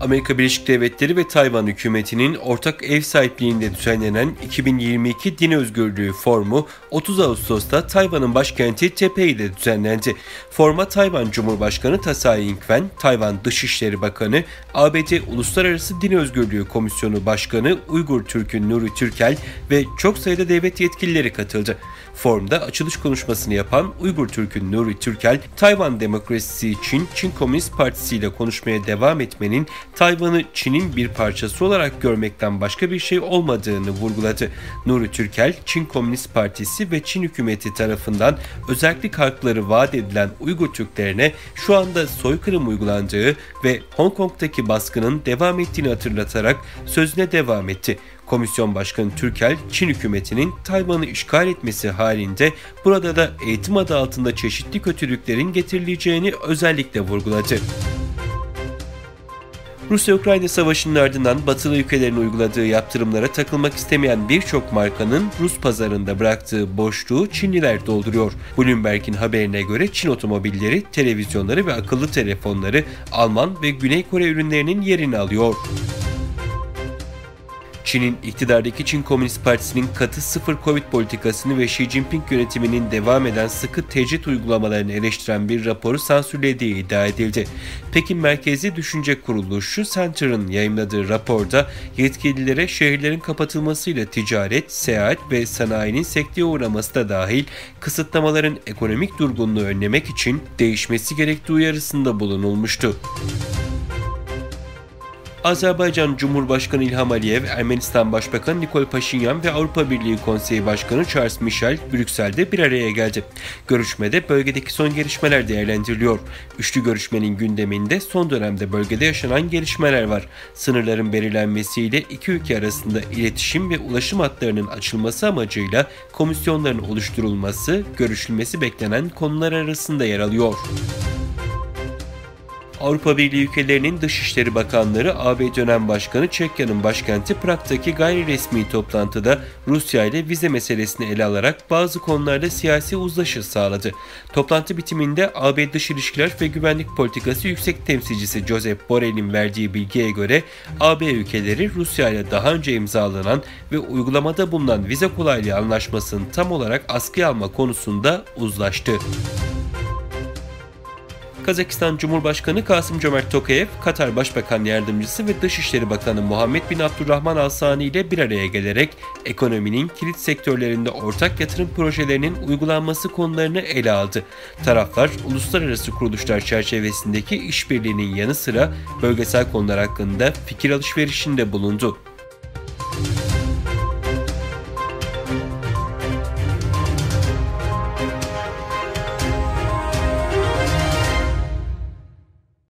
Amerika Birleşik Devletleri ve Tayvan hükümetinin ortak ev sahipliğinde düzenlenen 2022 Din Özgürlüğü Forumu 30 Ağustos'ta Tayvan'ın başkenti Taipei'de düzenlendi. Foruma Tayvan Cumhurbaşkanı Tsai Ing-wen, Tayvan Dışişleri Bakanı, ABD Uluslararası Din Özgürlüğü Komisyonu Başkanı Uygur Türk'ün Nuri Türkel ve çok sayıda devlet yetkilileri katıldı. Forumda açılış konuşmasını yapan Uygur Türk'ün Nuri Türkel, Tayvan demokrasisi için Çin Komünist Partisi ile konuşmaya devam etmenin Tayvan'ı Çin'in bir parçası olarak görmekten başka bir şey olmadığını vurguladı. Nuri Türkel, Çin Komünist Partisi ve Çin hükümeti tarafından özellik hakları vaat edilen Uygur Türklerine şu anda soykırım uygulandığı ve Hong Kong'daki baskının devam ettiğini hatırlatarak sözüne devam etti. Komisyon Başkanı Türkel, Çin hükümetinin Tayvan'ı işgal etmesi halinde burada da eğitim adı altında çeşitli kötülüklerin getirileceğini özellikle vurguladı. Rusya-Ukrayna savaşının ardından batılı ülkelerin uyguladığı yaptırımlara takılmak istemeyen birçok markanın Rus pazarında bıraktığı boşluğu Çinliler dolduruyor. Bloomberg'in haberine göre Çin otomobilleri, televizyonları ve akıllı telefonları Alman ve Güney Kore ürünlerinin yerini alıyor. Çin'in iktidardaki Çin Komünist Partisi'nin katı sıfır Covid politikasını ve Xi Jinping yönetiminin devam eden sıkı tecrit uygulamalarını eleştiren bir raporu sansürlediği iddia edildi. Pekin merkezli düşünce kuruluşu Center'ın yayımladığı raporda yetkililere şehirlerin kapatılmasıyla ticaret, seyahat ve sanayinin sekteye uğraması da dahil kısıtlamaların ekonomik durgunluğu önlemek için değişmesi gerektiği uyarısında bulunulmuştu. Azerbaycan Cumhurbaşkanı İlham Aliyev, Ermenistan Başbakanı Nikol Paşinyan ve Avrupa Birliği Konseyi Başkanı Charles Michel Brüksel'de bir araya geldi. Görüşmede bölgedeki son gelişmeler değerlendiriliyor. Üçlü görüşmenin gündeminde son dönemde bölgede yaşanan gelişmeler var. Sınırların belirlenmesiyle iki ülke arasında iletişim ve ulaşım hatlarının açılması amacıyla komisyonların oluşturulması, görüşülmesi beklenen konular arasında yer alıyor. Avrupa Birliği ülkelerinin Dışişleri Bakanları AB dönem başkanı Çekya'nın başkenti Prag'daki gayri resmi toplantıda Rusya ile vize meselesini ele alarak bazı konularda siyasi uzlaşı sağladı. Toplantı bitiminde AB Dış İlişkiler ve Güvenlik Politikası Yüksek Temsilcisi Josep Borrell'in verdiği bilgiye göre AB ülkeleri Rusya ile daha önce imzalanan ve uygulamada bulunan vize kolaylığı anlaşmasını tam olarak askıya alma konusunda uzlaştı. Kazakistan Cumhurbaşkanı Kasım-Cömert Tokayev, Katar Başbakan Yardımcısı ve Dışişleri Bakanı Muhammed bin Abdülrahman Al Sani ile bir araya gelerek ekonominin kilit sektörlerinde ortak yatırım projelerinin uygulanması konularını ele aldı. Taraflar, uluslararası kuruluşlar çerçevesindeki işbirliğinin yanı sıra bölgesel konular hakkında fikir alışverişinde bulundu.